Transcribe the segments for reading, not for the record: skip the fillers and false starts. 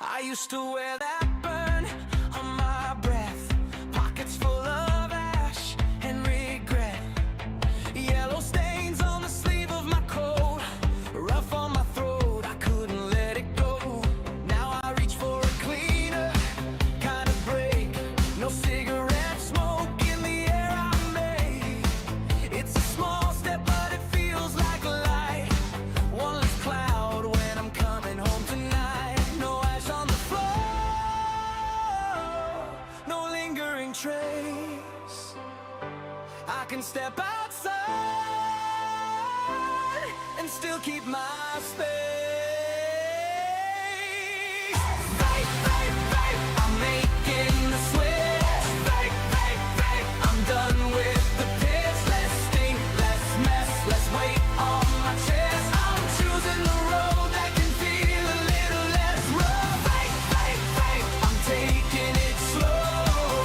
I used to wear that burn on my breath, pockets full of ash and regret, yellow stains on the sleeve of my coat, rough on my throat, I couldn't let it go. Now I reach for a cleaner kind of break, no cigarette smoke in the air I made. It's a small step but it feels like a light, one less cloud when I'm coming home tonight. No ash on the floor, no lingering trace. I can step outside and still keep my space. Fight, fight, fight, I'm making the switch. Fight, fight, fight, I'm done with the pitch. Less stink, less mess, less weight on my chest. I'm choosing the road that can feel a little less rough. Fight, fight, fight, I'm taking it slow.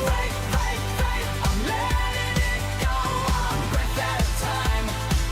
Fight, fight, fight, I'm letting it go one breath at a time.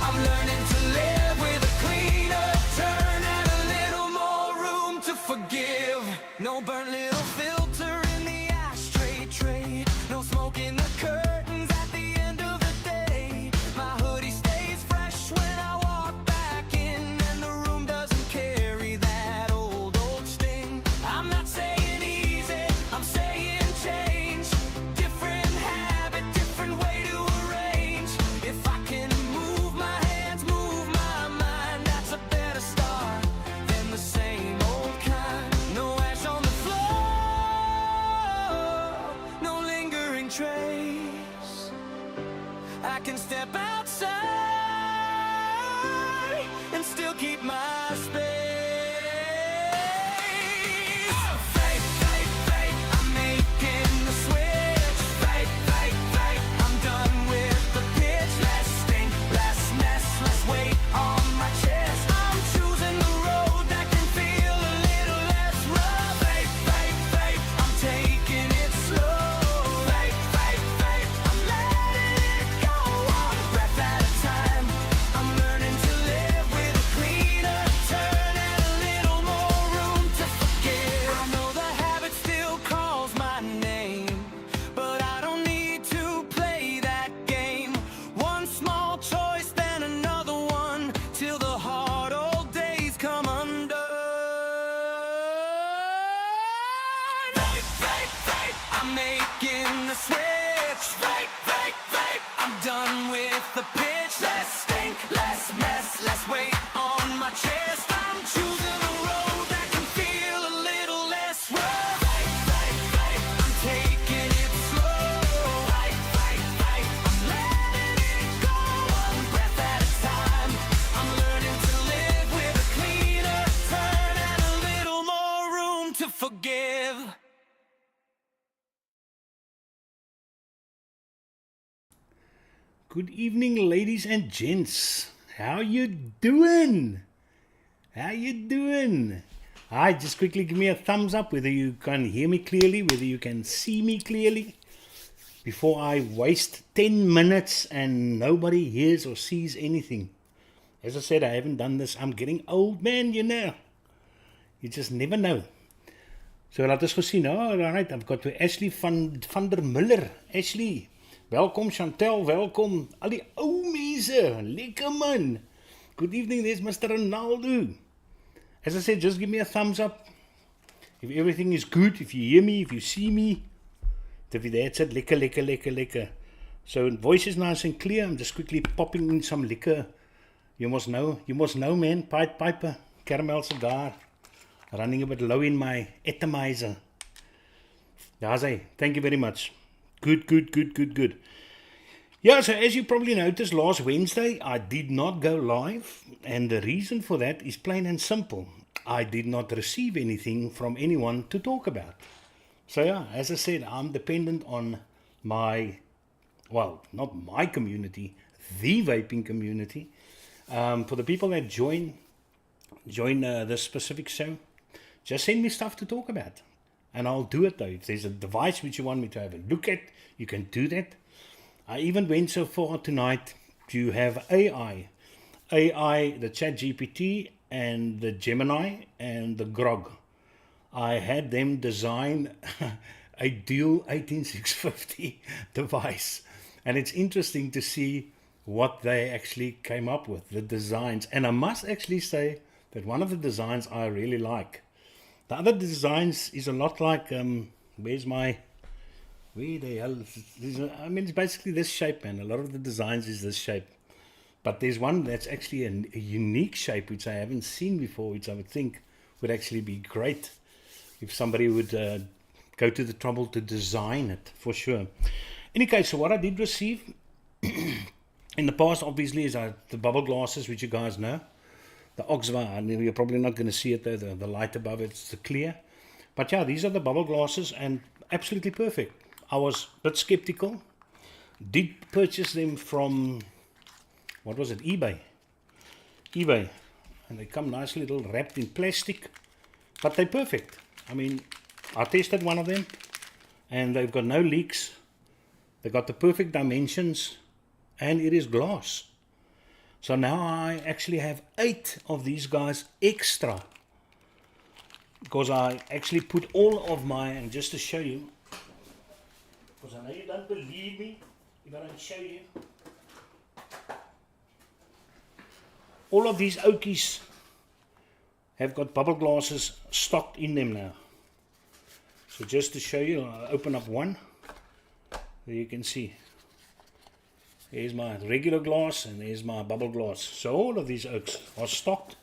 I'm learning to live with a cleaner turn and a little more room to forgive. No burnt little filter in the ashtray tray, no smoke in the curtains at the end of the day. My hoodie stays fresh when I walk back in, and the room doesn't carry that old sting. I'm not saying easy, I'm saying change. Different habit, different way to arrange. If I can move my hands, move my mind, that's a better start than the same old kind. No ash on the floor, no lingering trace. I can step outside and still keep my space. Fight, fight, fight, I'm making the switch. Fight, fight, fight, I'm done with the pitch. Less stink, less mess, less weight on my chest. I'm choosing the road that can feel a little less rough. Fight, fight, fight, I'm taking it slow. Fight, fight, fight, I'm letting it go one breath at a time. I'm learning to live with a cleaner turn and a little more room to forgive. I know the habit still calls my name, but I don't need to play that game. One small choice, then another one, till the hard old days come undone. Fight, fight, fight, I'm making the switch. Fight, fight, fight, I'm done with the pitch. Less stink, less mess, less weight on my chest. I'm choosing a road that can feel a little less rough. Fight, fight, fight, I'm taking it slow. Fight, fight, fight, I'm letting it go one breath at a time. I'm learning to live with a cleaner turn and a little more room to forgive. Good evening, ladies and gents. How you doing? How you doing? Hi, just quickly give me a thumbs up whether you can hear me clearly, whether you can see me clearly, before I waste 10 minutes and nobody hears or sees anything. As I said, I haven't done this. I'm getting old, man, you know. You just never know. So laat ons gesien. Oh, right, I've got to Ashley van der Miller. Ashley, welkom. Chantel, welkom. Al die ou mense, lekker man. Good evening, there's Mr. Ronaldo. As I said, just give me a thumbs up. If everything is good, if you hear me, if you see me. That's it, lekker, lekker, lekker, lekker. So voice is nice and clear. I'm just quickly popping in some liquor. You must know, man. Pied Piper, caramel cigar. Running a bit low in my atomizer. Daze, thank you very much. Good. Yeah, so as you probably noticed, last Wednesday I did not go live, and the reason for that is plain and simple. I did not receive anything from anyone to talk about. So yeah, as I said, I'm dependent on my, well, not my community, the vaping community. For the people that join this specific show, just send me stuff to talk about, and I'll do it though. If there's a device which you want me to have a look at, you can do that. I even went so far tonight to have AI, the Chat GPT and the Gemini and the Grog. I had them design a dual 18650 device, and it's interesting to see what they actually came up with, the designs. And I must actually say that one of the designs I really like. The other designs is a lot like where the hell I mean, it's basically this shape, man. A lot of the designs is this shape, but there's one that's actually a unique shape which I haven't seen before, which I would think would actually be great if somebody would go to the trouble to design it, for sure. Any case, so what I did receive in the past, obviously, is the bubble glasses, which you guys know. The OXVA, and you're probably not going to see it there, the light above it's the clear. But yeah, these are the bubble glasses, and absolutely perfect. I was a bit skeptical. Did purchase them from, what was it, eBay. And they come nicely little wrapped in plastic, but they're perfect. I mean, I tested one of them, and they've got no leaks. They've got the perfect dimensions, and it is glass. So now I actually have 8 of these guys extra, because I actually put all of my, and just to show you, because I know you don't believe me if I don't show you, all of these Okies have got bubble glasses stocked in them now. So just to show you, I'll open up one. There you can see. Here's my regular glass and there's my bubble glass. So all of these Oaks are stocked.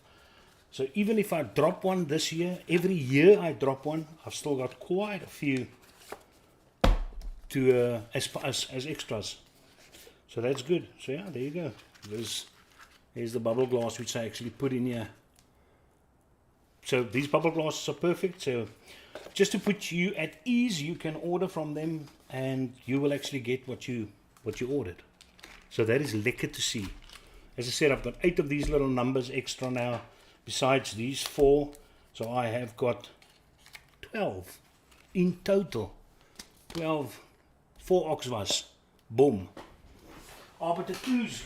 So even if I drop one this year, every year I drop one, I've still got quite a few to as extras. So that's good. So yeah, there you go. Here's the bubble glass which I actually put in here. So these bubble glasses are perfect. So just to put you at ease, you can order from them and you will actually get what you ordered. So that is lekker to see. As I said, I've got 8 of these little numbers extra now, besides these 4. So I have got 12 in total. 12, 4 OXVAs. Boom. Arbiter 2s.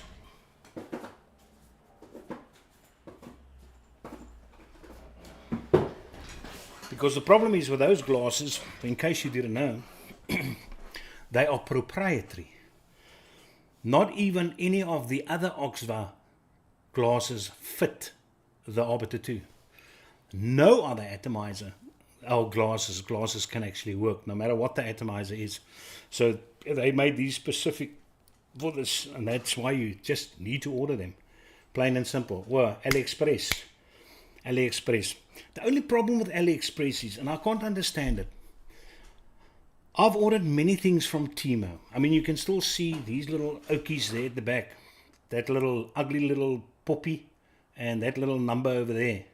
Because the problem is with those glasses, in case you didn't know, they are proprietary. Not even any of the other OXVA glasses fit the Arbiter 2. No other atomizer or glasses can actually work, no matter what the atomizer is. So they made these specific for this, and that's why you just need to order them. Plain and simple. Well, AliExpress. The only problem with AliExpress is, and I can't understand it, I've ordered many things from Timo. I mean, you can still see these little Okies there at the back. That little ugly little puppy and that little number over there.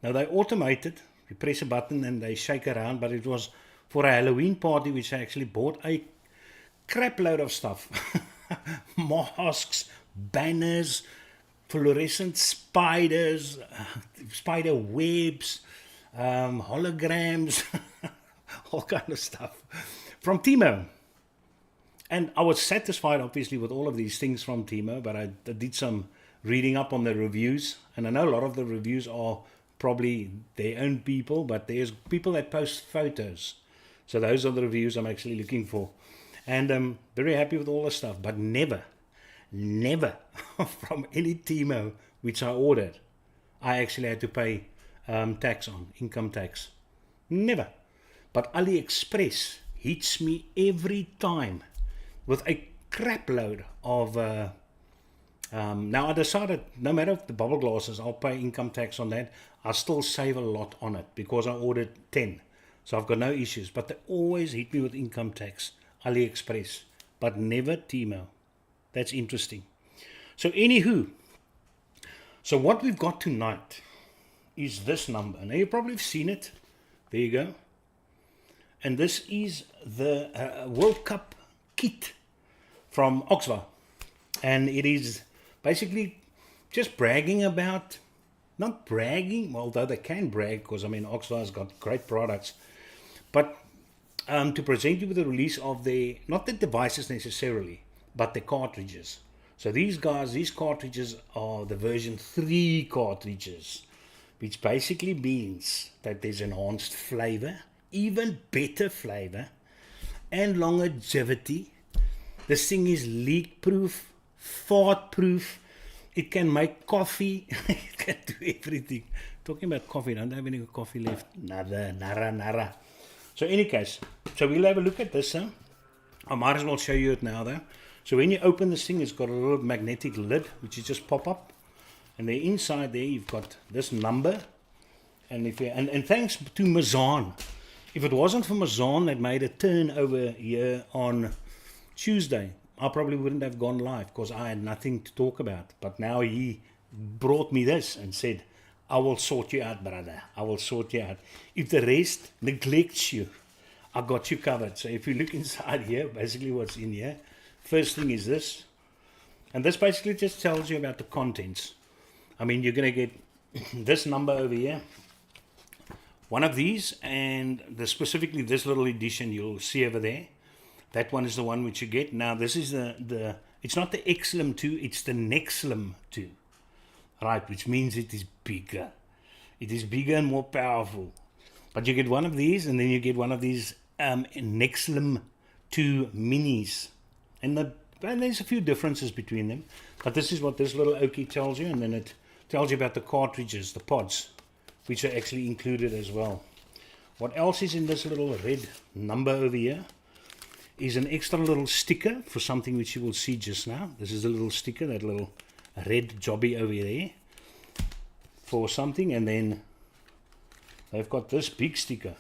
Now they're automated. You press a button and they shake around, but it was for a Halloween party which I actually bought a crap load of stuff. Masks, banners, fluorescent spiders, spider webs, holograms, all kind of stuff from Timo. And I was satisfied obviously with all of these things from Timo, but I did some reading up on the reviews, and I know a lot of the reviews are probably their own people, but there's people that post photos. So those are the reviews I'm actually looking for. And I'm very happy with all the stuff, but never from any Timo which I ordered, I actually had to pay tax on, income tax. Never. But AliExpress hits me every time with a crap load of... now I decided, no matter the bubble glasses, I'll pay income tax on that. I'll still save a lot on it because I ordered 10. So I've got no issues. But they always hit me with income tax, AliExpress. But never Timo. That's interesting. So anywho, so what we've got tonight is this number. Now you probably have seen it. There you go. And this is the World Cup kit from OXVA. And it is basically just bragging about, not bragging, although they can brag, because I mean OXVA has got great products, but to present you with the release of the, not the devices necessarily, but the cartridges. So these cartridges are the version 3 cartridges. which basically means that there's enhanced flavor, even better flavor, and longevity. This thing is leak proof, fart proof. It can make coffee. It can do everything. Talking about coffee, don't have any coffee left. Nara. So in any case, so we'll have a look at this. I might as well show you it now though. So when you open this thing, it's got a little magnetic lid, which you just pop up. And then inside there, you've got this number. And if you, and thanks to Mazan. If it wasn't for Mazan that made a turn over here on Tuesday, I probably wouldn't have gone live because I had nothing to talk about. But now he brought me this and said, I will sort you out, brother. I will sort you out. If the rest neglects you, I got you covered. So if you look inside here, basically what's in here, first thing is this. And this basically just tells you about the contents. I mean, you're going to get this number over here, one of these, and specifically this little edition you'll see over there. That one is the one which you get. Now, this is the it's not the Nexlim2, it's the Nexlim2. Right, which means it is bigger. It is bigger and more powerful. But you get one of these, and then you get one of these Nexlim2 minis. And there's a few differences between them. But this is what this little oakie tells you, and then it tells you about the cartridges, the pods, which are actually included as well. What else is in this little red number over here is an extra little sticker for something which you will see just now. This is a little sticker, that little red jobby over there for something, and then they've got this big sticker.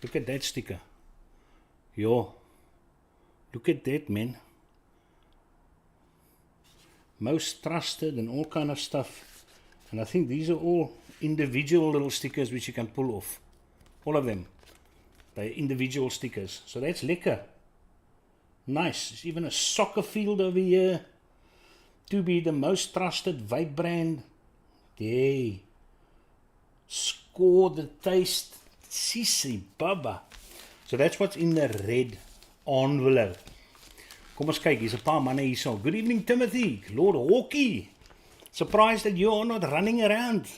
Look at that sticker. Yo, look at that, man. Most trusted and all kind of stuff. And I think these are all individual little stickers which you can pull off. All of them. They're individual stickers. So that's lekker. Nice. There's even a soccer field over here. To be the most trusted vape brand. Hey. Score the taste. Sissy baba. So that's what's in the red envelope. Kom ons kyk, hier's 'n paar manne hierso. Good evening, Timothy. Lord Hawkie. Surprised that you're not running around.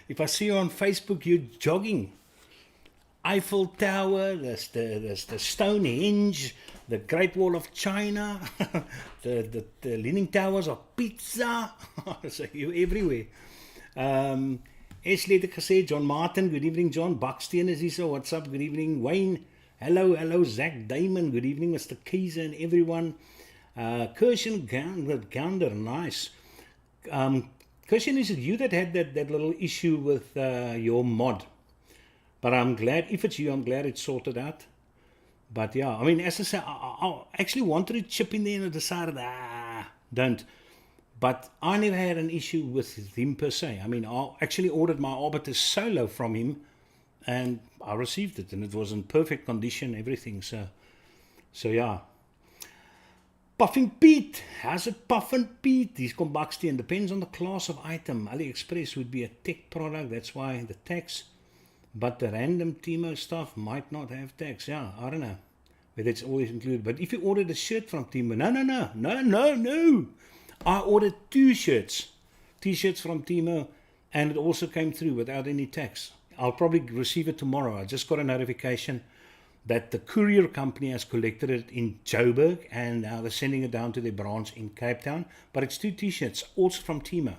If I see you on Facebook, you're jogging. Eiffel Tower, there's the Stonehenge, the Great Wall of China, the Leaning Towers of Pizza. So you're everywhere. Ashley het ek gesê, John Martin, good evening, John. Bucksteen is hier so, what's up, good evening, Wayne. Hello, Zach Damon, good evening, Mr. Keiser and everyone. Kirshen Gander, nice. Kirshen, is it you that had that little issue with your mod? But I'm glad, if it's you, I'm glad it's sorted out. But yeah, I mean, as I say, I actually wanted to chip in there and I decided, don't. But I never had an issue with him per se. I mean, I actually ordered my Arbiter Solo from him and I received it and it was in perfect condition, everything. So yeah. Puffing Pete. How's it Puffing Pete? These come Bucksteen. Depends on the class of item. AliExpress would be a tech product. That's why the tax. But the random Timo stuff might not have tax. Yeah, I don't know whether it's always included. But if you ordered a shirt from Timo, no. I ordered 2 shirts. T-shirts from Timo. And it also came through without any tax. I'll probably receive it tomorrow. I just got a notification that the courier company has collected it in Joburg and now they're sending it down to their branch in Cape Town. But it's 2 t-shirts, also from Timo.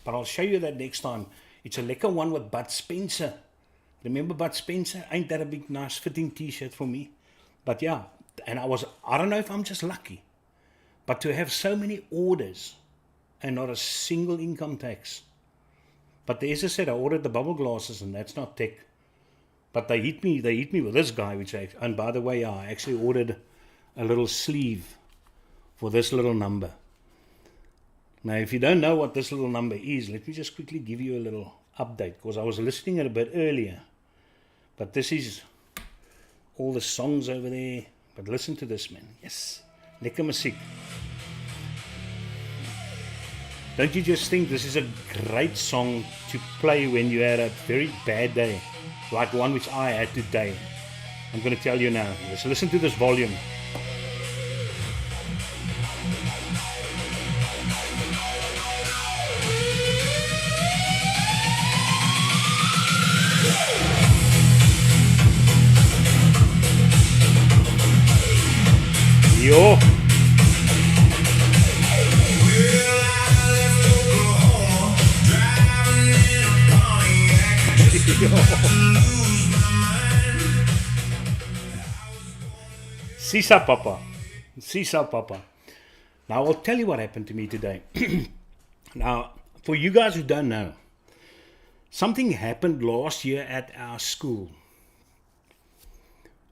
But I'll show you that next time. It's a lekker one with Bud Spencer. Remember Bud Spencer? Ain't that a big, nice fitting t-shirt for me? But yeah, and I don't know if I'm just lucky. But to have so many orders and not a single income tax. But as I said, I ordered the bubble glasses and that's not tech. But they hit me with this guy, and by the way, I actually ordered a little sleeve for this little number. Now, if you don't know what this little number is, let me just quickly give you a little update, because I was listening it a bit earlier. But this is all the songs over there. But listen to this, man. Yes, lekker musiek. Don't you just think this is a great song to play when you had a very bad day? Like one which I had today. I'm going to tell you now. Let's listen to this volume. Yo. Sisa Papa. Sisa Papa. Now, I'll tell you what happened to me today. Now, for you guys who don't know, something happened last year at our school,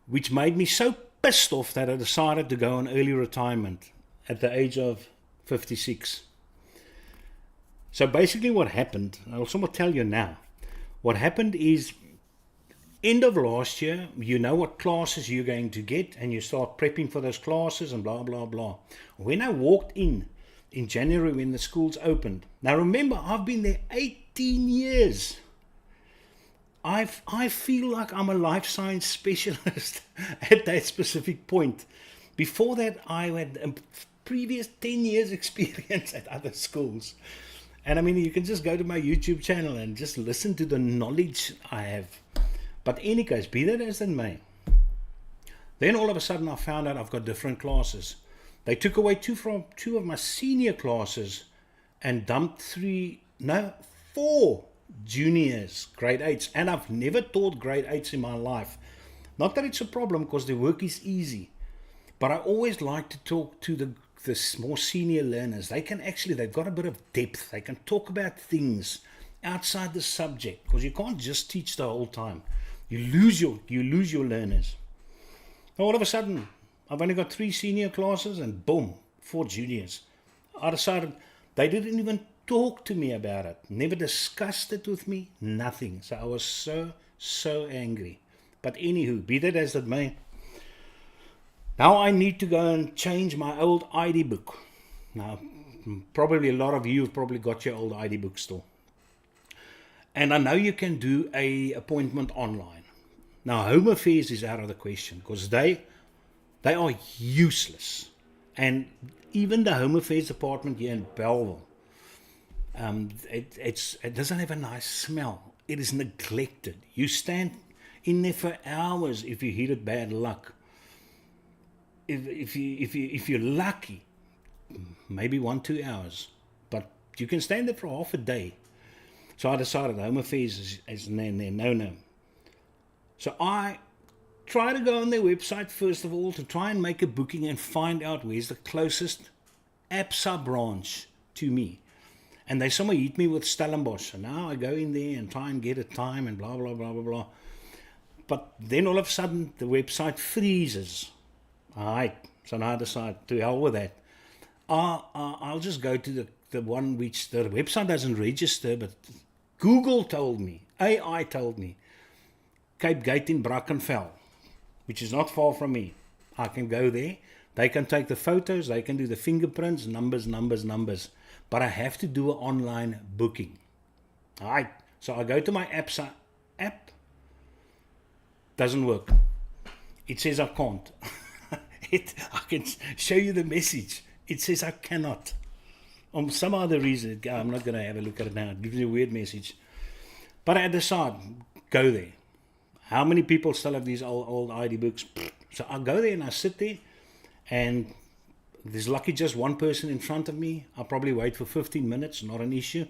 which made me so pissed off that I decided to go on early retirement at the age of 56. So basically what happened, I'll somewhat tell you now. What happened is, end of last year, you know what classes you're going to get, and you start prepping for those classes and blah, blah, blah. When I walked in January when the schools opened, now remember, I've been there 18 years. I feel like I'm a life science specialist at that specific point. Before that, I had a previous 10 years experience at other schools. And I mean, you can just go to my YouTube channel and just listen to the knowledge I have. But in any case, be that as it may, then all of a sudden I found out I've got different classes. They took away two of my senior classes and dumped 4 juniors, grade 8s. And I've never taught grade 8s in my life. Not that it's a problem, because their work is easy. But I always like to talk to the more senior learners. They've got a bit of depth. They can talk about things outside the subject, because you can't just teach the whole time. You lose your learners. All of a sudden, I've only got 3 senior classes and boom, 4 juniors. I decided they didn't even talk to me about it. Never discussed it with me. Nothing. So I was so angry. But anywho, be that as it may, now I need to go and change my old ID book. Now, probably a lot of you have probably got your old ID book still. And I know you can do a appointment online. Now, Home Affairs is out of the question, because they are useless. And even the Home Affairs department here in Belleville, it doesn't have a nice smell. It is neglected. You stand in there for hours if you hit it bad luck. If you're lucky, maybe 1-2 hours. But you can stand there for half a day. So I decided Home Affairs is no. So I try to go on their website first of all to try and make a booking and find out where's the closest ABSA branch to me. And they somewhere hit me with Stellenbosch. So now I go in there and try and get a time and blah, blah, blah, blah, blah. But then all of a sudden the website freezes. Alright, so now I decide, to hell with that. I'll just go to the one which the website doesn't register, but Google told me, AI told me, Cape Gate in Brackenfell, which is not far from me. I can go there. They can take the photos. They can do the fingerprints, numbers. But I have to do an online booking. All right. So I go to my ABSA app. Doesn't work. It says I can't. I can show you the message. It says I cannot. On some other reason, I'm not going to have a look at it now. It gives you a weird message. But I decide, go there. How many people still have these old ID books? So I go there and I sit there, and there's lucky just one person in front of me. I'll probably wait for 15 minutes, not an issue.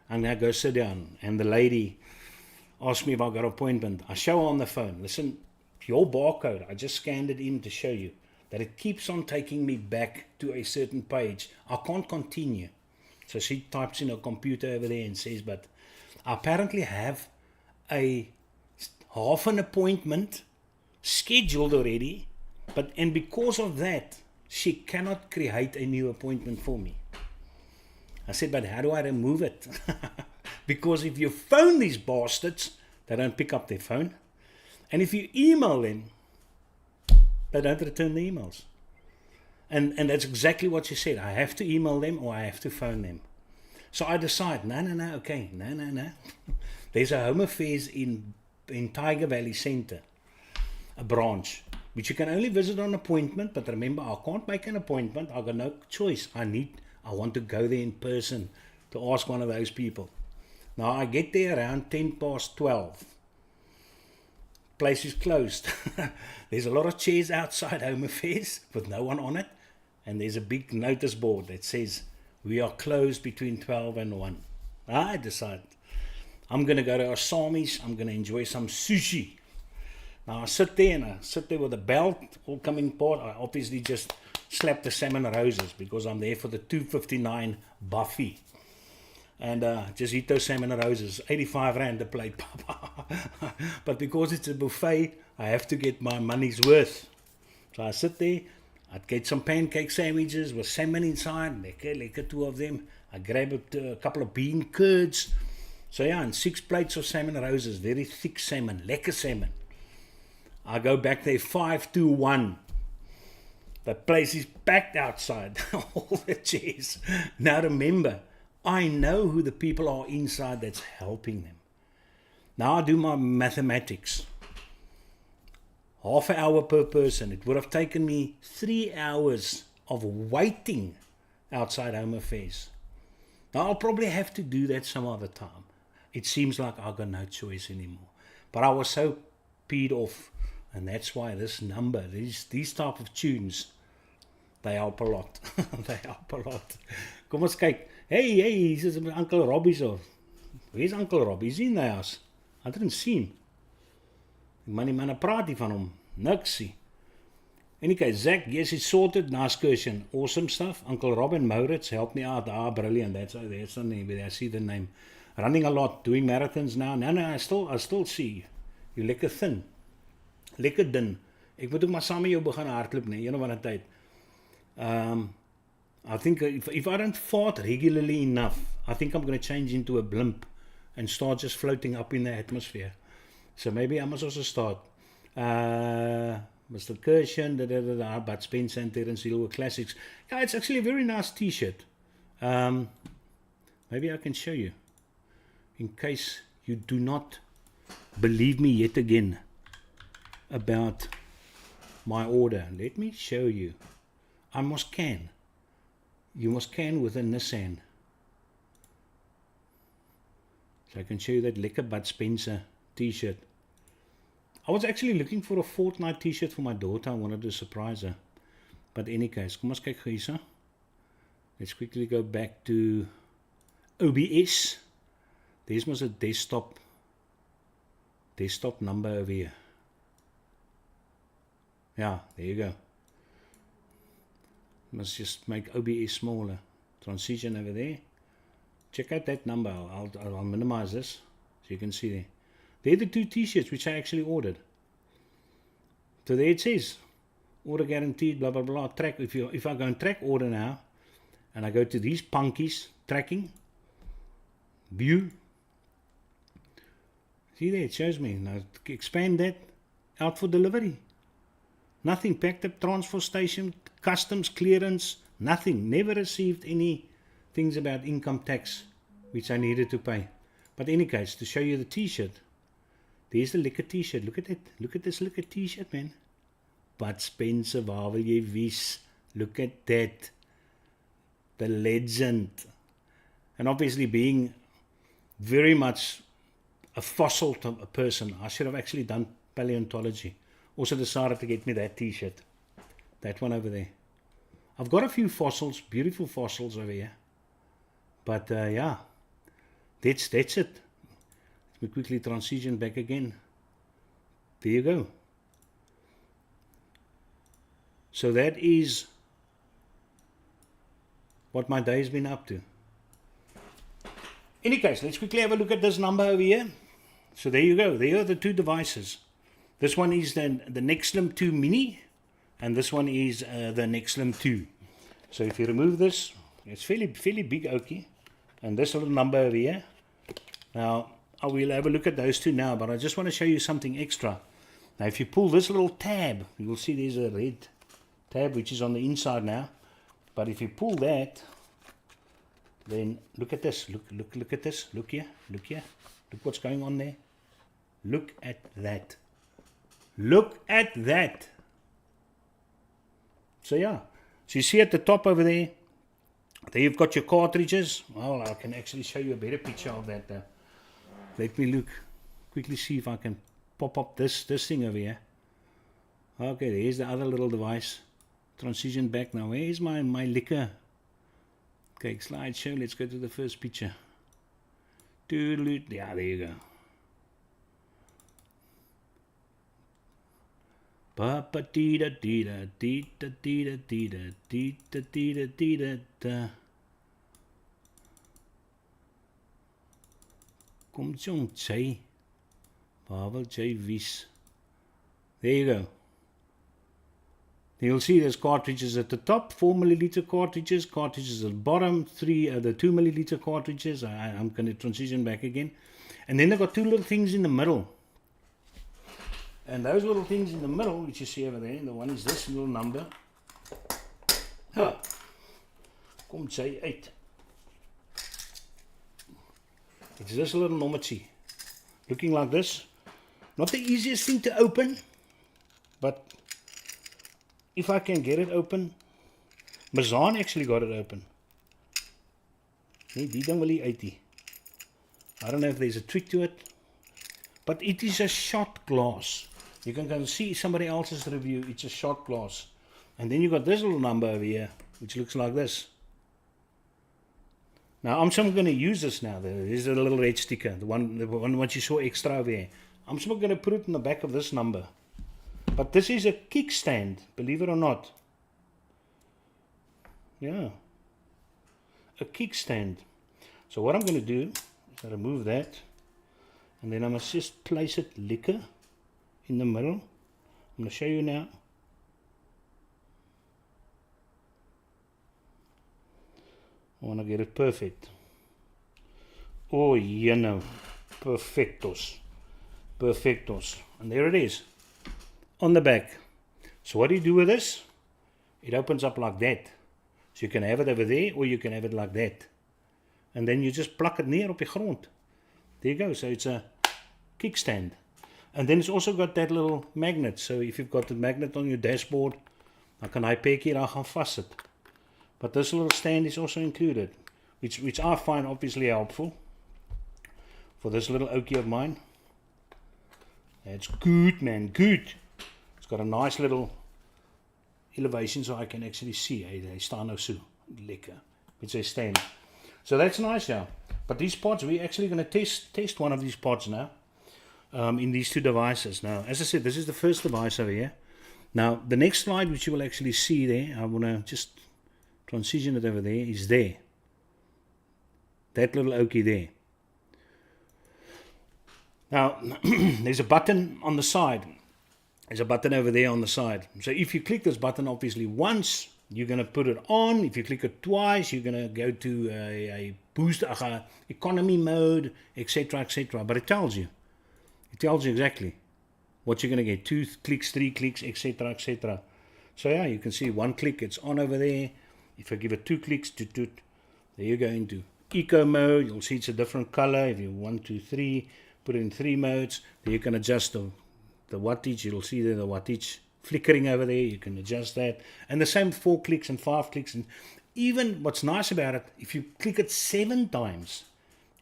And I go sit down, and the lady asks me if I've got an appointment. I show her on the phone, listen, your barcode, I just scanned it in to show you that it keeps on taking me back to a certain page. I can't continue. So she types in her computer over there and says, but I apparently have a half an appointment scheduled already, and because of that, she cannot create a new appointment for me. I said, but how do I remove it? Because if you phone these bastards, they don't pick up their phone. And if you email them, they don't return the emails. And that's exactly what she said. I have to email them or I have to phone them. So I decide, no. There's a Home Affairs in Tiger Valley Center, a branch, which you can only visit on appointment. But remember, I can't make an appointment. I've got no choice. I want to go there in person to ask one of those people. Now I get there around 12:10. place is closed. There's a lot of chairs outside Home Affairs with no one on it, and there's a big notice board that says we are closed between 12 and 1. I decided I'm going to go to Asami's. I'm going to enjoy some sushi. Now I sit there with a belt all coming apart. I obviously just slapped the salmon roses because I'm there for the $2.59 buffet. And just eat those salmon roses, 85 Rand a plate. But because it's a buffet, I have to get my money's worth. So I sit there, I'd get some pancake sandwiches with salmon inside, lekker 2 of them. I grab a couple of bean curds. So yeah, and 6 plates of salmon roses, very thick salmon, lekker salmon. I go back there 5 to 1. The place is packed outside, all the chairs. Now remember, I know who the people are inside that's helping them. Now I do my mathematics. Half an hour per person. It would have taken me 3 hours of waiting outside Home Affairs. Now I'll probably have to do that some other time. It seems like I've got no choice anymore. But I was so peed off. And that's why this number, these type of tunes, they help a lot. They help a lot. Kom ons kyk. Hey, this is Uncle Robbie's. Where's Uncle Robbie? Is he in the house? I didn't see him. Die manne praat nie van hom. Niksie. Anyway, Zach, yes, it's sorted. Nice question. Awesome stuff. Uncle Rob and Maurits helped me out. Brilliant. That's the name. I see the name. Running a lot, doing marathons now. No, I still see you. You lekker thin. Lekker dun. Ek moet ook maar saam met jou begin hardloop, nee, een of ander tyd. I think if I don't fart regularly enough, I think I'm going to change into a blimp and start just floating up in the atmosphere. So maybe I must also start. Mr. Kirshen, Bud Spencer and Terence Hill were classics. Yeah, it's actually a very nice t-shirt. Maybe I can show you. In case you do not believe me yet again about my order. Let me show you. I must can. You must can with a Nissan. So I can show you that lekker Bud Spencer t-shirt. I was actually looking for a Fortnite t-shirt for my daughter. I wanted to surprise her. But in any case, kom ons kyk hierso. Let's quickly go back to OBS. There's must a desktop number over here. Yeah, there you go. Must just make OBS smaller. Transition over there. Check out that number. I'll minimize this so you can see there. They're the 2 t-shirts which I actually ordered. So there it says, order guaranteed, blah blah blah. Track. If I go and track order now, and I go to these punkies, tracking, view. See there, it shows me. Now expand that, out for delivery. Nothing, packed up transfer station, customs clearance, nothing. Never received any things about income tax which I needed to pay. But in any case, to show you the t-shirt, there's the lekker t-shirt. Look at it. Look at this lekker t-shirt, man. Bud Spencer, waar wil jy wees? Look at that. The legend. And obviously being very much a fossil person, I should have actually done paleontology. Also decided to get me that t-shirt. That one over there. I've got a few fossils, beautiful fossils over here. But yeah, that's it. Let me quickly transition back again. There you go. So that is what my day's been up to. In any case, let's quickly have a look at this number over here. So there you go. There are the 2 devices. This one is the Nexlim2 Mini, and this one is the Nexlim2. So if you remove this, it's fairly big, okay. And this little number over here. Now, I will have a look at those 2 now, but I just want to show you something extra. Now, if you pull this little tab, you will see there's a red tab which is on the inside now. But if you pull that, then look at this. Look at this. Look here. Look here. Look what's going on there. Look at that. Look at that. So yeah, so you see at the top over there, you've got your cartridges. Well, I can actually show you a better picture of that. Let me quickly see if I can pop up this thing over here. Okay, there's the other little device. Transition back now. Where's my liquor? Okay, slideshow. Let's go to the first picture. Doodle. Yeah, there you go. Papa dee da dee da dee da dee da dee da dee da dee da dee da da. Kom jong J. Pavel J. Wies. There you go. You'll see there's cartridges at the top, 4 milliliter cartridges at the bottom, the 2 milliliter cartridges. I'm going to transition back again. And then they've got two little things in the middle. And those little things in the middle, which you see over there, the one is this little number. Kom J8. It's this little nommertjie. Looking like this. Not the easiest thing to open, but if I can get it open. Mazan actually got it open. Nee, die ding wil nie uit nie. I don't know if there's a trick to it, but it is a shot glass. You can go and see somebody else's review. It's a shot glass. And then you got this little number over here, which looks like this. Now I'm simply going to use this now. There's a little red sticker, the one what you saw extra over here. I'm simply going to put it in the back of this number. But this is a kickstand, believe it or not. Yeah, a kickstand. So what I'm going to do is I remove that, and then I must just place it liquor in the middle. I'm going to show you now. I want to get it perfect. Oh, you know, perfectos, perfectos, and there it is on the back. So what do you do with this? It opens up like that. So you can have it over there, or you can have it like that. And then you just plak it neer op die grond. There you go. So it's a kickstand. And then it's also got that little magnet. So if you've got the magnet on your dashboard, dan kan hy pekkie daar gaan vassit. But this little stand is also included, which I find obviously helpful for this little oakie of mine. It's good, man, good. It's got a nice little elevation so I can actually see. They staan nou so lekker met sy stand. So that's nice, yeah. But these pods, we're actually going to test one of these pods now in these two devices. Now, as I said, this is the first device over here. Now, the next slide, which you will actually see there, I want to just transition it over there, is there. That little oakie there. Now, there's a button on the side. There's a button over there on the side. So if you click this button, obviously once, you're going to put it on. If you click it twice, you're going to go to a boost, economy mode, etc., etc. But it tells you exactly what you're going to get. 2 clicks, 3 clicks, etc., etc. So yeah, you can see one click, it's on over there. If I give it 2 clicks, there you go into eco mode. You'll see it's a different color. If you 1, 2, 3, put it in 3 modes. Then you can adjust the wattage. You'll see there the wattage flickering over there. You can adjust that. And the same 4 clicks and 5 clicks. And even what's nice about it, if you click it 7 times,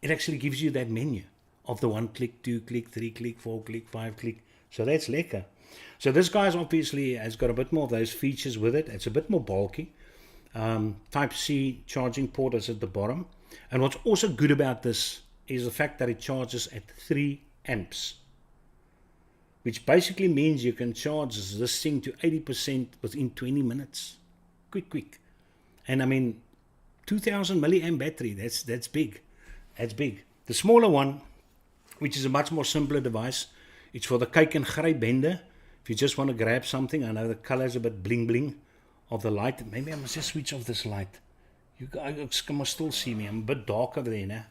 it actually gives you that menu of the 1 click, 2 click, 3 click, 4 click, 5 click. So that's lekker. So this guy's obviously has got a bit more of those features with it. It's a bit more bulky. Type-C charging port is at the bottom. And what's also good about this is the fact that it charges at 3 amps. Which basically means you can charge this thing to 80% within 20 minutes. Quick. And I mean, 2000 milliamp battery, that's big. That's big. The smaller one, which is a much more simpler device, it's for the kyk and gryp bende. If you just want to grab something, I know the color is a bit bling of the light. Maybe I must just switch off this light. You guys can still see me. I'm a bit dark over there now.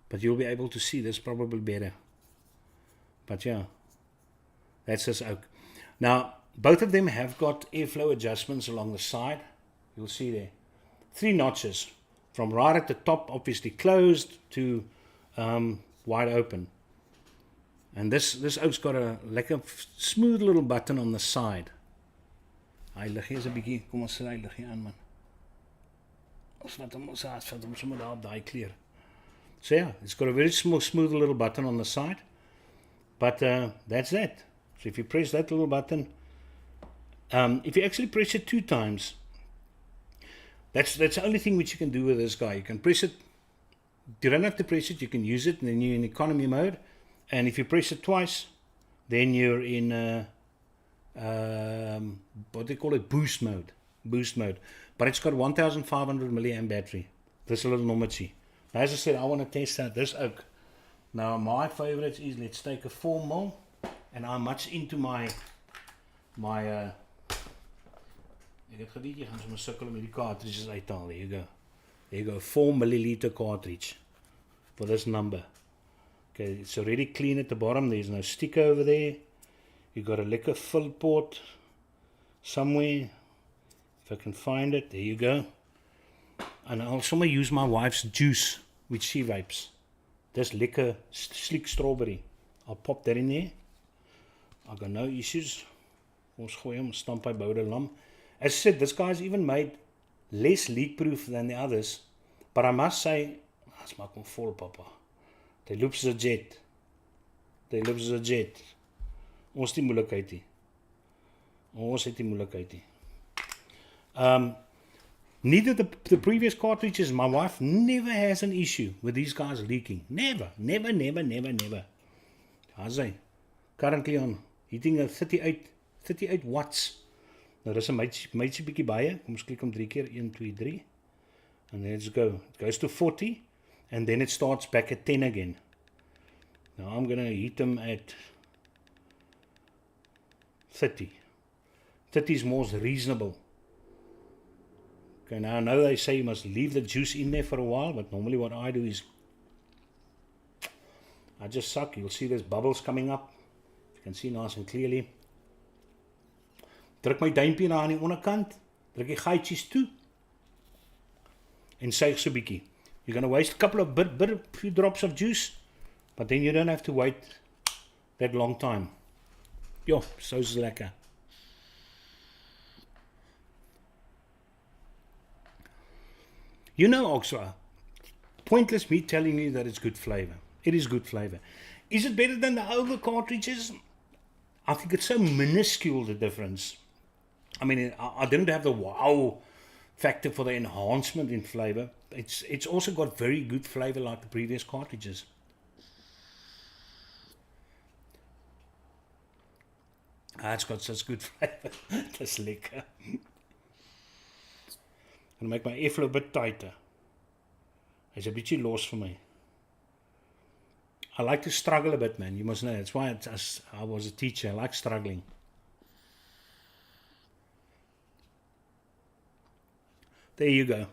But you'll be able to see this probably better. But yeah, that's this oak. Now, both of them have got airflow adjustments along the side. You'll see there. 3 notches. From right at the top, obviously closed, to wide open. And this oak's got a lekker smooth little button on the side. Hy lig hier 'n bietjie, kom ons sit hy lig hier aan man. Ons vat hom sommer daar op daai kleur. So yeah, it's got a very smooth little button on the side. But that's that. So if you press that little button, if you actually press it 2 times, that's the only thing which you can do with this guy. You can press it, you don't have to press it, you can use it, and then you're in economy mode. And if you press it twice, then you're in what they call it, boost mode. But it's got 1500 milliamp battery, this little Normachi. Now, as I said, I want to test out this oak. Now my favorites is, let's take a 4mm, and I'm much into my ek het geweet jy gaan sommer sukkel om hierdie cartridges uithaal. There you go, 4 milliliter cartridge for this number. Okay, it's already clean at the bottom, there's no sticker over there. You got a lekker fill port somewhere, if I can find it. There you go. And I'll somewhere use my wife's juice which she vapes. This lekker sleek strawberry, I'll pop that in there. I got no issues. Ons gooi hom, stamp hy boude lam. As I said, this guy's even made less leak proof than the others, but I must say, let's maak hom vol, papa. They loops as a jet. Ons die moeilikheid nie. Ons het die moeilikheid nie. Neither the previous cartridges, my wife never has an issue with these guys leaking. Never. How's I? Currently on heating at 38 watts. Nou, dis 'n mytjie bietjie baie. Kom ons klik hom 3 keer, 1, 2, 3. And let's go. It goes to 40, and then it starts back at 10 again. Now I'm going to heat them at 30. 30 is most reasonable. Okay, now I know they say you must leave the juice in there for a while, but normally what I do is I just suck. You'll see there's bubbles coming up. You can see nice and clearly. Druk my duimpie na aan die onderkant, druk die gaatjies toe en suig so bietjie. You're going to waste a couple of few drops of juice, but then you don't have to wait that long time. Jo, so is lekker. You know, OXVA, pointless me telling you that it's good flavor. It is good flavor. Is it better than the other cartridges? I think it's so minuscule, the difference. I mean, I didn't have the wow factor for the enhancement in flavor. It's also got very good flavor like the previous cartridges. It's got such good flavor. That's lekker. Gonna make my airflow a bit tighter. Hy's 'n bietjie los vir my. I like to struggle a bit, man. You must know. That's why I was a teacher. I like struggling. There you go.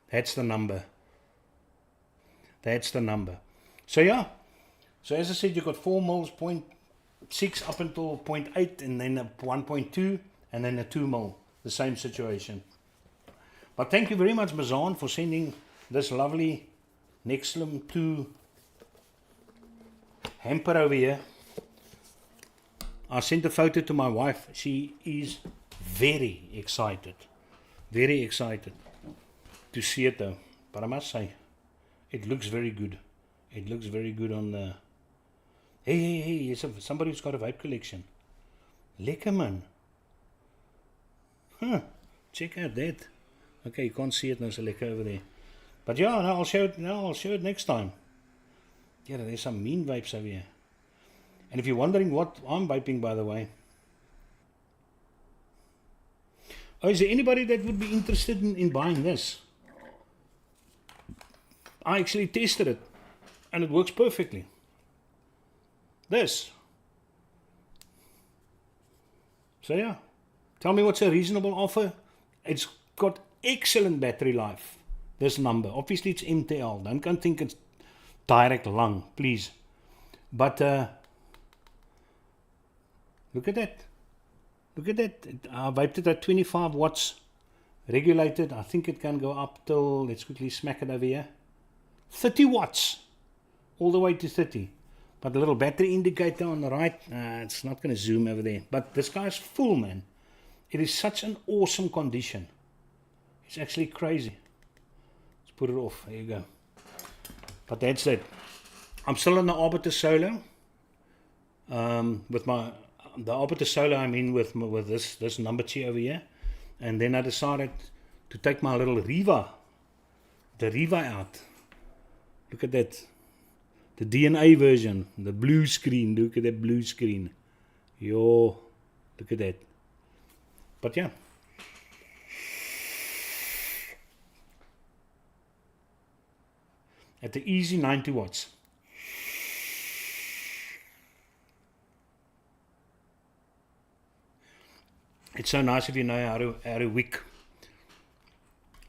That's the number. So yeah. So as I said, you got 4 mils, 0.6 up until 0.8, and then a 1.2, and then a 2 mil. The same situation. But thank you very much, Mazan, for sending this lovely Nexlim2 hamper over here. I sent a photo to my wife. She is very excited to see it though. But I must say, it looks very good. It looks very good on the... Hey, somebody who's got a vape collection. Lekker man. Huh, check out that. Okay, you can't see it now, so lekker over there. But yeah, no, I'll show it next time. Yeah, there's some mean vapes over here. And if you're wondering what I'm vaping, by the way. Oh, is there anybody that would be interested in buying this? I actually tested it, and it works perfectly. This. So yeah. Tell me what's a reasonable offer. It's got excellent battery life, this number. Obviously it's MTL. Don't think it's direct lung, please. But look at that. I vaped it at 25 watts regulated. I think it can go up till, let's quickly smack it over here, 30 watts. All the way to 30. But the little battery indicator on the right, it's not going to zoom over there. But this guy's full, man. It is such an awesome condition. It's actually crazy. Let's put it off. There you go. But that's it. I'm still on the Arbiter Solo. With the Arbiter Solo, I mean with this number 2 over here. And then I decided to take my little the Riva out. Look at that. The DNA version, the blue screen. Look at that blue screen. Yo, look at that. But yeah. At the easy 90 watts. It's so nice if you know how to wick.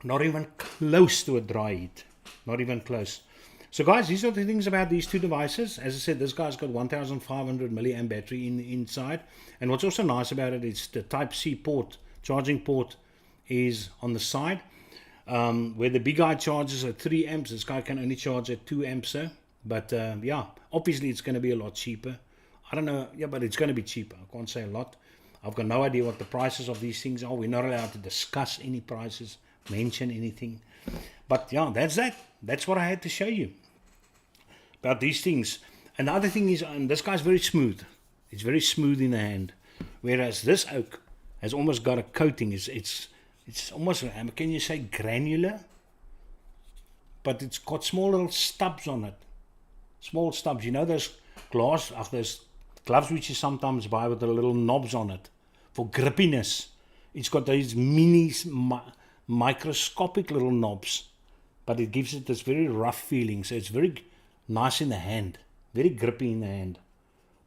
Not even close to a dry heat. Not even close. So guys, these are the things about these two devices. As I said, this guy's got 1500 milliamp battery inside. And what's also nice about it is the Type-C port, charging port, is on the side. Where the big guy charges at 3 amps, this guy can only charge at 2 amps. But yeah, obviously it's going to be a lot cheaper. I don't know, yeah, but it's going to be cheaper. I can't say a lot. I've got no idea what the prices of these things are. We're not allowed to discuss any prices, mention anything. But yeah, that's that. That's what I had to show you about these things. And the other thing is, and this guy's very smooth. It's very smooth in the hand. Whereas this oak has almost got a coating. It's almost, can you say granular? But it's got small little stubs on it. Small stubs. You know those those gloves which you sometimes buy with the little knobs on it for grippiness. It's got these mini microscopic little knobs, but it gives it this very rough feeling. So it's very nice in the hand, very grippy in the hand.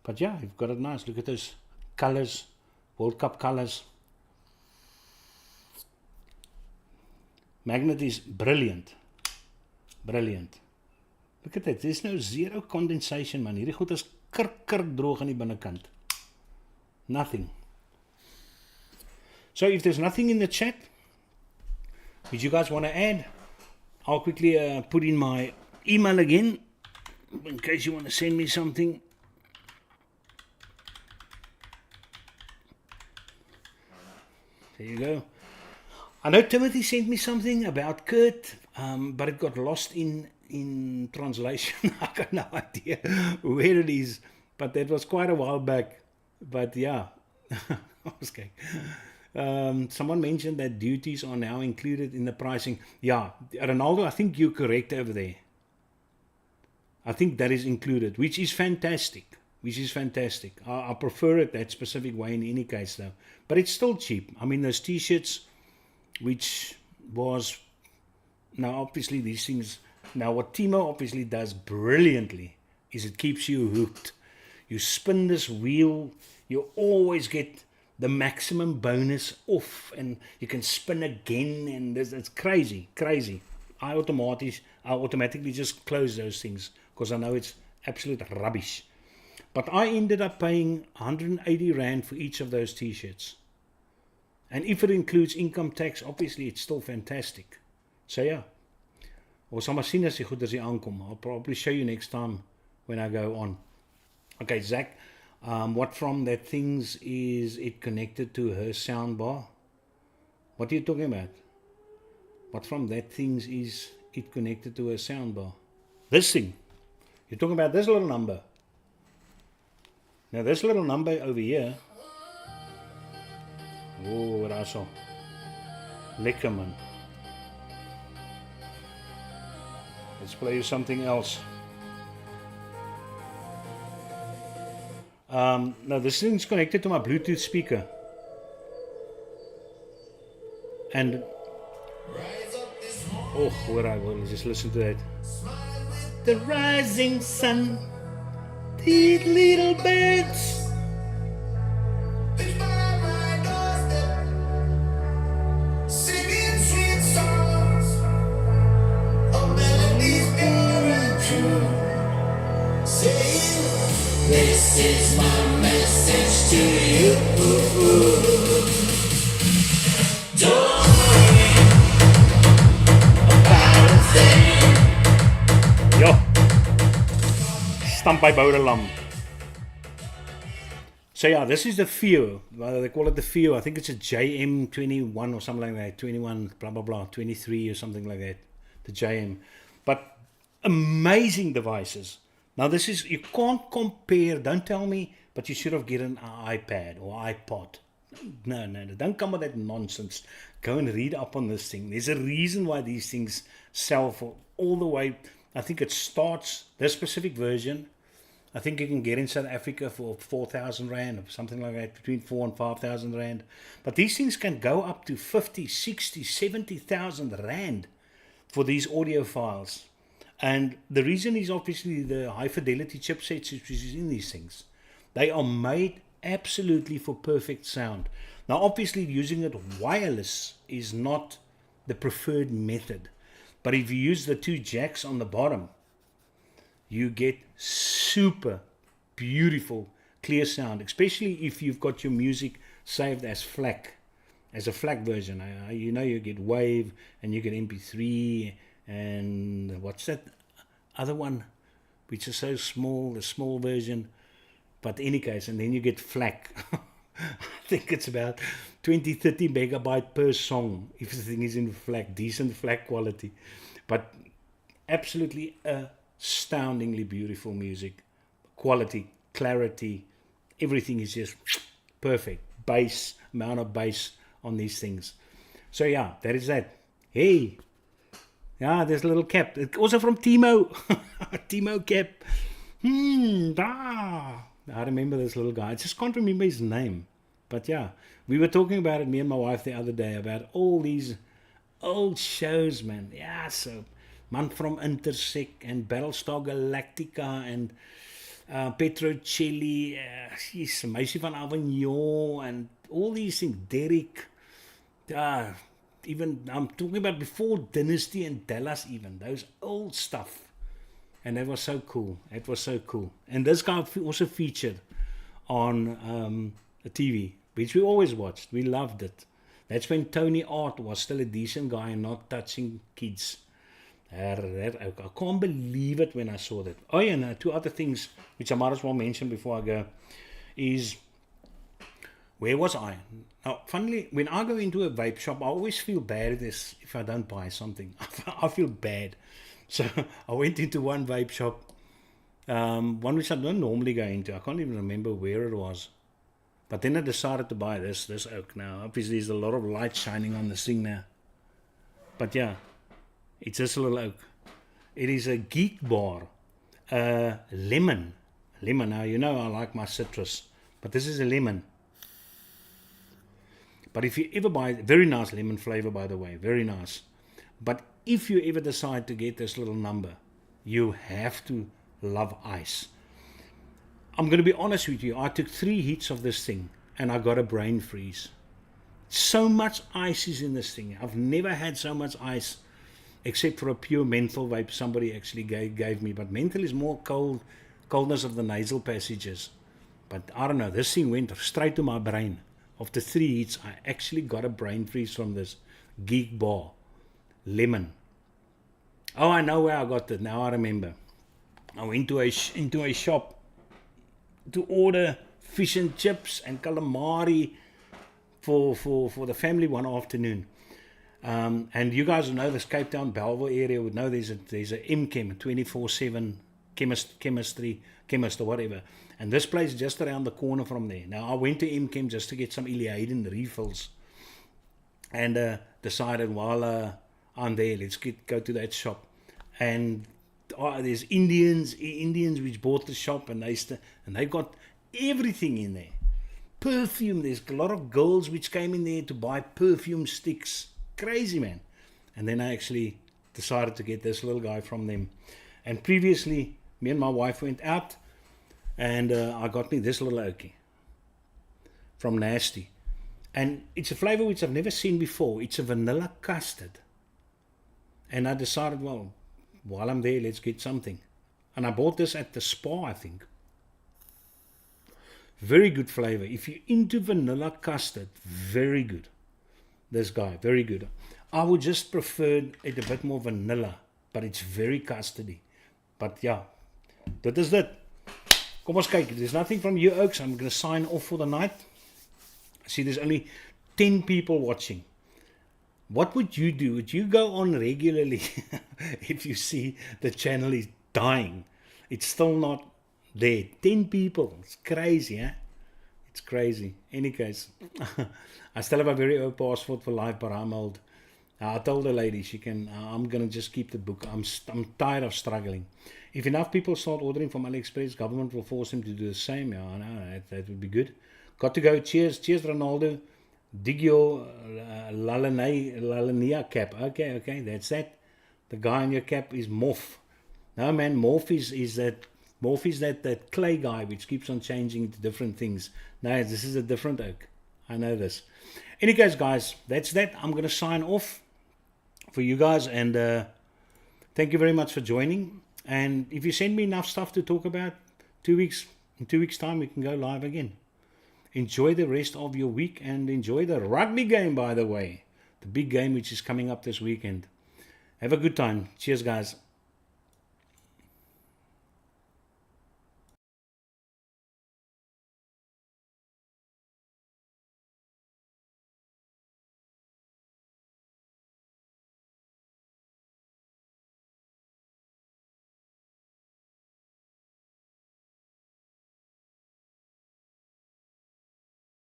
But yeah, you've got it nice. Look at those colors, World Cup colors. Magnet is brilliant, brilliant. Look at that. There's no zero condensation, man. Hierdie goed is kirk droog aan die binnekant. Nothing. So if there's nothing in the chat which you guys want to add, I'll quickly put in my email again in case you want to send me something. There you go. I know Timothy sent me something about Kurt, but it got lost in translation. I got no idea where it is, but that was quite a while back. But yeah, okay. Someone mentioned that duties are now included in the pricing. Yeah, Ronaldo, I think you're correct over there. I think that is included, which is fantastic. I prefer it that specific way in any case though. But it's still cheap. I mean, those t-shirts, which was, now obviously these things, now what Timo obviously does brilliantly is it keeps you hooked. You spin this wheel, you always get the maximum bonus off, and you can spin again, and it's crazy. I automatically just close those things because I know it's absolute rubbish. But I ended up paying 180 Rand for each of those t-shirts. And if it includes income tax, obviously it's still fantastic. So yeah. Ons sal maar sien as die goed as die aankom. I'll probably show you next time when I go on. Okay, Zach, what from that things is it connected to her soundbar? What are you talking about? What from that things is it connected to her soundbar? This thing. You're talking about this little number. Now this little number over here. Oh, what I saw. Lekker man. Let's play you something else. Now this thing's connected to my Bluetooth speaker. And oh, what I will just listen to that. The rising sun, these little birds. This is my message to you. Don't worry about a thing. Yo, stamp by Boudelam. So yeah, this is the Fio. They call it the Fio. I think it's a JM21 or something like that. 21, blah, blah, blah. 23 or something like that. The JM. But amazing devices. Now this is, you can't compare, don't tell me, but you should have gotten an iPad or iPod. No, don't come with that nonsense. Go and read up on this thing. There's a reason why these things sell for all the way. I think it starts, this specific version, I think you can get in South Africa for 4,000 Rand or something like that, between 4 and 5,000 Rand. But these things can go up to 50, 60, 70,000 Rand for these audio files. And the reason is obviously the high fidelity chipsets which is in these things. They are made absolutely for perfect sound. Now obviously using it wireless is not the preferred method. But if you use the 2 jacks on the bottom, you get super beautiful clear sound, especially if you've got your music saved as FLAC, as a FLAC version. You know, you get WAV and you get MP3 and what's that other one which is so small, the small version. But in any case, and then you get FLAC. I think it's about 20-30 megabyte per song if the thing is in FLAC, decent FLAC quality. But absolutely astoundingly beautiful music, quality, clarity, everything is just perfect. Bass, amount of bass on these things. So yeah, that is that. Hey, yeah, there's a little cap. It's also from Timo. Timo cap. I remember this little guy. I just can't remember his name. But yeah, we were talking about it, me and my wife, the other day, about all these old shows, man. Yeah, so Man from Intersect and Battlestar Galactica and Petrocelli, Meisie van Avignon and all these things. Derek. Even, I'm talking about before Dynasty and Dallas even. Those old stuff. And that was so cool. It was so cool. And this guy also featured on the TV, which we always watched. We loved it. That's when Tony Art was still a decent guy and not touching kids. I can't believe it when I saw that. Oh yeah, and 2 other things which I might as well mention before I go is, where was I? Now, funnily, when I go into a vape shop, I always feel bad if I don't buy something. I feel bad. So I went into one vape shop, one which I don't normally go into. I can't even remember where it was. But then I decided to buy this oak now. Obviously, there's a lot of light shining on this thing now. But yeah, it's just a little oak. It is a Geek Bar, lemon. Lemon, now you know I like my citrus. But this is a lemon. But if you ever buy, very nice lemon flavor by the way, very nice. But if you ever decide to get this little number, you have to love ice. I'm going to be honest with you, I took 3 hits of this thing and I got a brain freeze. So much ice is in this thing. I've never had so much ice except for a pure menthol vape somebody actually gave me. But menthol is more coldness of the nasal passages. But I don't know, this thing went straight to my brain. After 3 hits, I actually got a brain freeze from this Geek Bar. Lemon. Oh, I know where I got it. Now I remember. I went into a shop to order fish and chips and calamari for the family one afternoon. And you guys know this Cape Town, Belleville area would know there's a MChem, 24/7 chemist or whatever. And this place is just around the corner from there. Now I went to MChem just to get some Iliaden refills. And decided while I'm there, let's go to that shop. And there's Indians which bought the shop, and they got everything in there. Perfume, there's a lot of girls which came in there to buy perfume sticks. Crazy, man. And then I actually decided to get this little guy from them. And previously, me and my wife went out, and I got me this little oakie from Nasty. And it's a flavor which I've never seen before. It's a vanilla custard. And I decided, well, while I'm there, let's get something. And I bought this at the Spa, I think. Very good flavor. If you're into vanilla custard, very good. This guy, very good. I would just prefer it a bit more vanilla, but it's very custardy. But yeah, that is it. Kom ons kyk. There's nothing from you, Oaks. I'm going to sign off for the night. I see there's only 10 people watching. What would you do? Would you go on regularly if you see the channel is dying? it's still not there. 10 people. It's crazy, eh? It's crazy. Any case, I still have a very old passport for life, but I'm old. I told the lady she can. I'm gonna just keep the book. I'm tired of struggling. If enough people start ordering from AliExpress, government will force them to do the same. Yeah, I know that would be good. Got to go. Cheers, Ronaldo. Dig your Lalania cap. Okay, that's that. The guy on your cap is Morph. No man, Morph is that clay guy which keeps on changing into different things. No, this is a different oak. I know this. Any case, guys, that's that. I'm gonna sign off for you guys, and thank you very much for joining. And if you send me enough stuff to talk about, in 2 weeks time we can go live again. Enjoy the rest of your week, and enjoy the rugby game, by the way, the big game which is coming up this weekend. Have a good time. Cheers, guys.